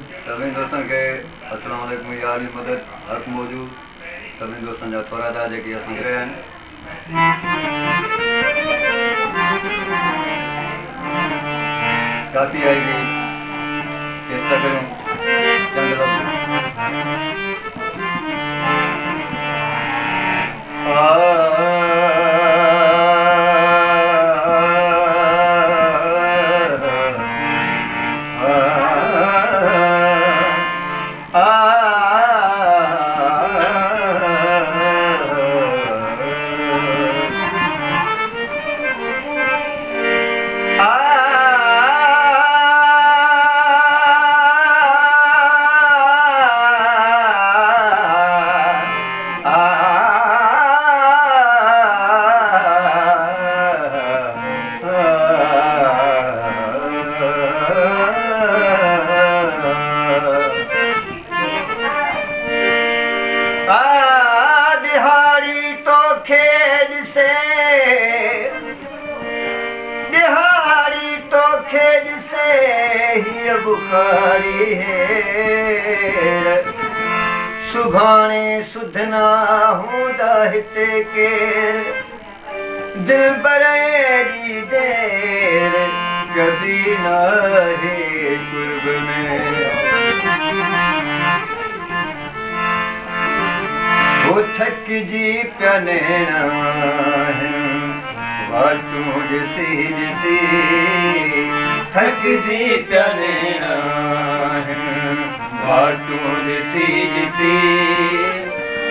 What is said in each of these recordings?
सभी दोस्तों के अस्सलाम वालेकुम। यार जी मदद हक मौजूद सभी दोस्तों जा थोड़ा था जेकी असां करे आहिनि। काफ़ी आई हुई चेष्टा करूं चंद दिहाड़ी तो खेल से दिहाड़ी तो खेल से ही बुखारी है सुभाणे सुधना हूंदा हिते केर दिल बरेरी देर कभी न है कुर्ब में वो थक जी प्यानेना वाटू जैसी जैसी थक जी प्यानेना वाटू जैसी जैसी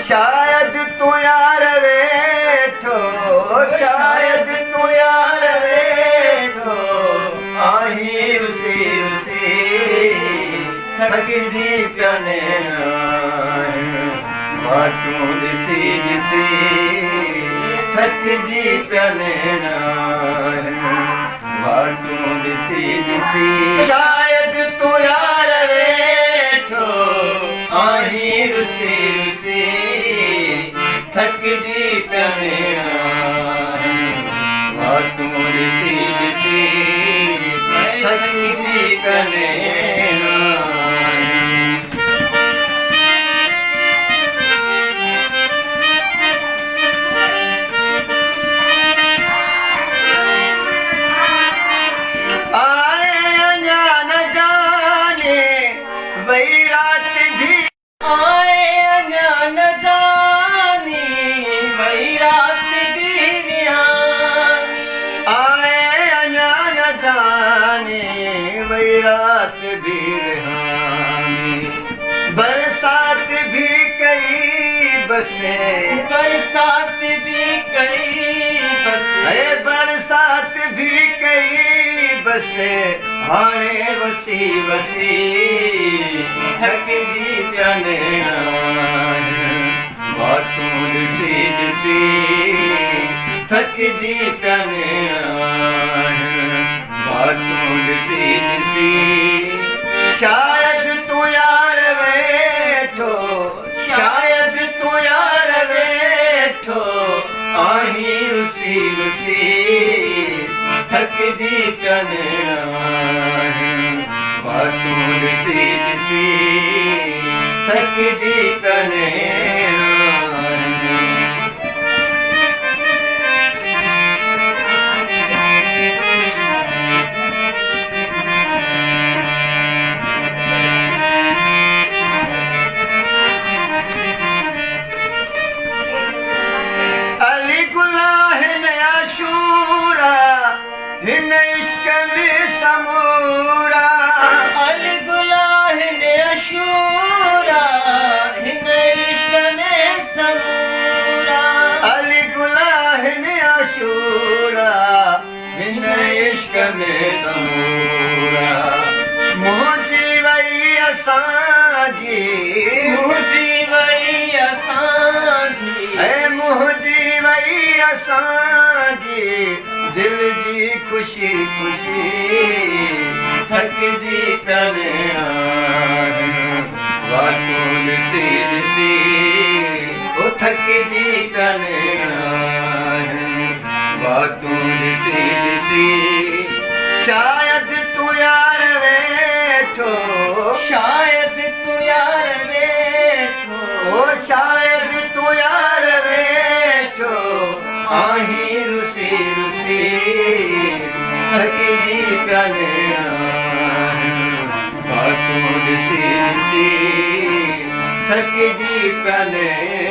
शायद तू यार वेठो शायद तू यार वेठो आही उसी उसी थक जी प्यानेना वाटू ॾिसी ॾिसी थकिजी पिया नैना वाटू ॾिसी ॾिसी शायद तू यार वेठो आहीं रुसी रुसी थकिजी पिया नैना वाटू ॾिसी ॾिसी थकिजी पिया नैना रात भी रिहानी बरसात भी कई बसे बरसात भी कई बसे बरसात भी कई बसे हाणे वसी वसी थकिजी पिया नैना वाटू ॾिसी ॾिसी थकिजी पिया नैना वाटू ॾिसी ॾिसी शायद तू यार वेठो शायद तू यार वेठो आहीं रुसी रुसी थकिजी पिया नैना वाटू ॾिसी ॾिसी थकिजी पिया नैना हिन इश्क में समूरा अल गुलाह ने अशूरा हिन इश्क में समूरा अल गुलाह ने अशूरा हिन इश्क में समूरा मुझी वई असांजी मुझी वई असांजी ऐ मुझी वई असांजी दिल जी खुशी खुशी थकिजी पिया नैना वाटू ॾिसी ॾिसी ओ थकिजी पिया नैना वाटू ॾिसी ॾिसी शायद तू यार वेठो शायद आहीं रुसी रुसी थकिजी पिया लेणा बाटूं ॾिसी ॾिसी थकिजी पिया लेणा